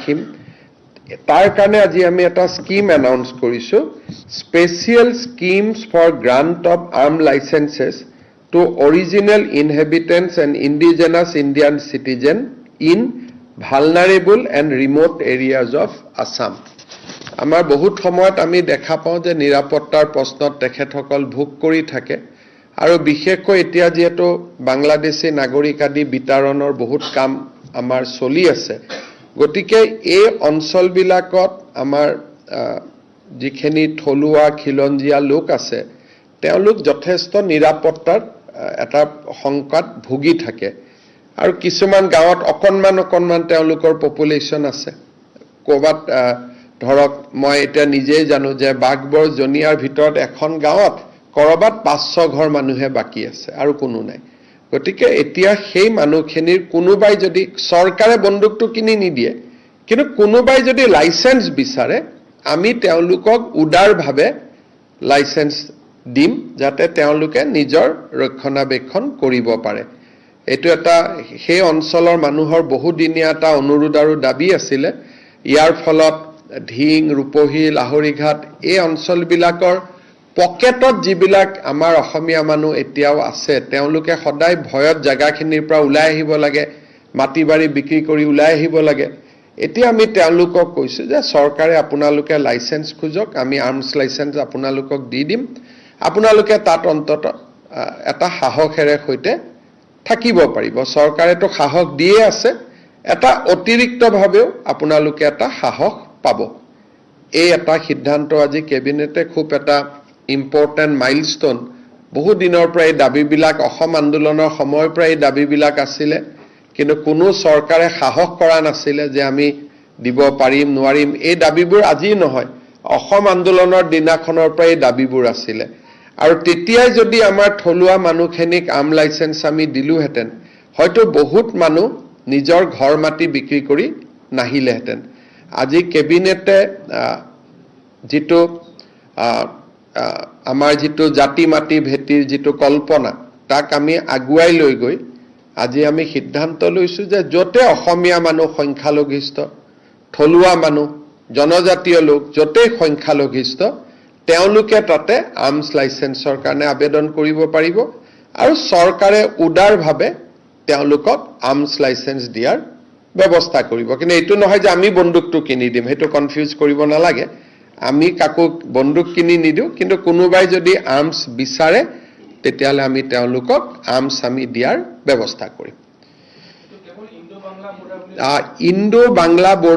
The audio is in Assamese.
ৰাখিম তাৰ কাৰণে আজি আমি এটা স্কিম এনাউন্স কৰিছো special schemes for grant of arm licences to original inhabitants and indigenous Indian citizen in vulnerable and remote areas of Assam. আমাৰ বহুত সময়ত আমি দেখা পাওঁ যে নিৰাপত্তাৰ প্ৰশ্নত তেখেতসকল ভোগ কৰি থাকে আৰু বিশেষকৈ এতিয়া যেহেতু বাংলাদেশী নাগৰিক আদি বিতৰণৰ বহুত কাম আমাৰ চলি আছে গতিকে এই অঞ্চলবিলাকত আমাৰ যিখিনি থলুৱা খিলঞ্জীয়া লোক আছে তেওঁলোক যথেষ্ট নিৰাপত্তাৰ এটা সংকট ভুগি থাকে আৰু কিছুমান গাঁৱত অকনমান তেওঁলোকৰ পপুলেশ্যন আছে কোবাত ধৰক মই এটা নিজেই জানো যে বাগবৰ জনিয়াৰ ভিতৰত এখন গাঁৱত কৰবাত 500 ঘৰ মানুহে বাকি আছে আৰু কোনো নাই গতিকে এতিয়া সেই মানুহখিনিৰ কোনোবাই যদি চৰকাৰে বন্দুকটো কিনি নিদিয়ে কিন্তু কোনোবাই যদি লাইসেন্স বিচাৰে আমি তেওঁলোকক উদাৰভাৱে লাইসেন্স দিম যাতে তেওঁলোকে নিজৰ ৰক্ষণাবেক্ষণ কৰিব পাৰে এটো এটা সেই অঞ্চলৰ মানুহৰ বহুদিনীয়া এটা অনুৰোধ আৰু দাবী আছিল ইয়াৰ ফলত ঢিং ৰূপহী লাহৰিঘাট এই অঞ্চলবিলাকৰ পকেটত যিবিলাক আমাৰ অসমীয়া মানুহ এতিয়াও আছে তেওঁলোকে সদায় ভয়ত জাগাখিনিৰ পৰা ওলাই আহিব লাগে মাটিবাৰী বিক্ৰী কৰি ওলাই আহিব লাগে এতিয়া আমি তেওঁলোকক কৈছো যে চৰকাৰে আপোনালোকে লাইসেন্স খুজক আমি আৰ্মছ লাইসেন্স আপোনালোকক দি দিম আপোনালোকে তাত অন্তত এটা সাহসেৰে হৈতে থাকিব পাৰিব চৰকাৰে তো সাহস দিয়ে আছে এটা অতিৰিক্তভাৱেও আপোনালোকে এটা সাহস পাব এই এটা সিদ্ধান্ত আজি কেবিনেটে খুব এটা ইম্পৰ্টেন্ট মাইলস্টোন বহু দিনৰ পৰা এই দাবীবিলাক অসম আন্দোলনৰ সময়ৰ পৰা এই দাবীবিলাক আছিল কিন্তু কোনো চৰকাৰে সাহস কৰা নাছিল যে আমি দিব পাৰিম নোৱাৰিম এই দাবীবোৰ আজি নহয় অসম আন্দোলনৰ দিনাখনৰ পৰা এই দাবীবোৰ আছিল আৰু তেতিয়াই যদি আমাৰ থলুৱা মানুহখিনিক আৰ্ম লাইসেন্স আমি দিলুহেতেন হয়তো বহুত মানুহ নিজৰ ঘৰ মাটি বিক্ৰী কৰি নাহিলেহেতেন আজি কেবিনেটে যেটো আমাৰ যেটো জাতি মাটি ভেটিৰ যেটো কল্পনা তাক আমি আগুৱাই লৈ গৈ আজি আমি সিদ্ধান্ত লৈছো যে যতে অসমীয়া মানুহ সংখ্যালঘিষ্ঠ থলুৱা মানুহ জনজাতীয় লোক যতে সংখ্যালঘিষ্ঠ তেওঁলোকে তাতে আৰ্মছ লাইসেন্সৰ কাৰণে আবেদন কৰিব পাৰিব আৰু চৰকাৰে উদাৰভাৱে তেওঁলোকক আৰ্মছ লাইসেন্স দিয়াৰ ব্যৱস্থা কৰিব কিন্তু এটো নহয় যে আমি বন্দুকটো কিনি দিম হেতু কনফিউজ কৰিব নালাগে আমি কাকো বন্দুক কিনি নিদিও কিন্তু কোনোবাই যদি আৰ্মছ বিচাৰে তেতিয়ালে আমি তেওঁলোকক আৰ্মছ আমি দিয়াৰ ব্যৱস্থা কৰিম ইণ্ডো বাংলা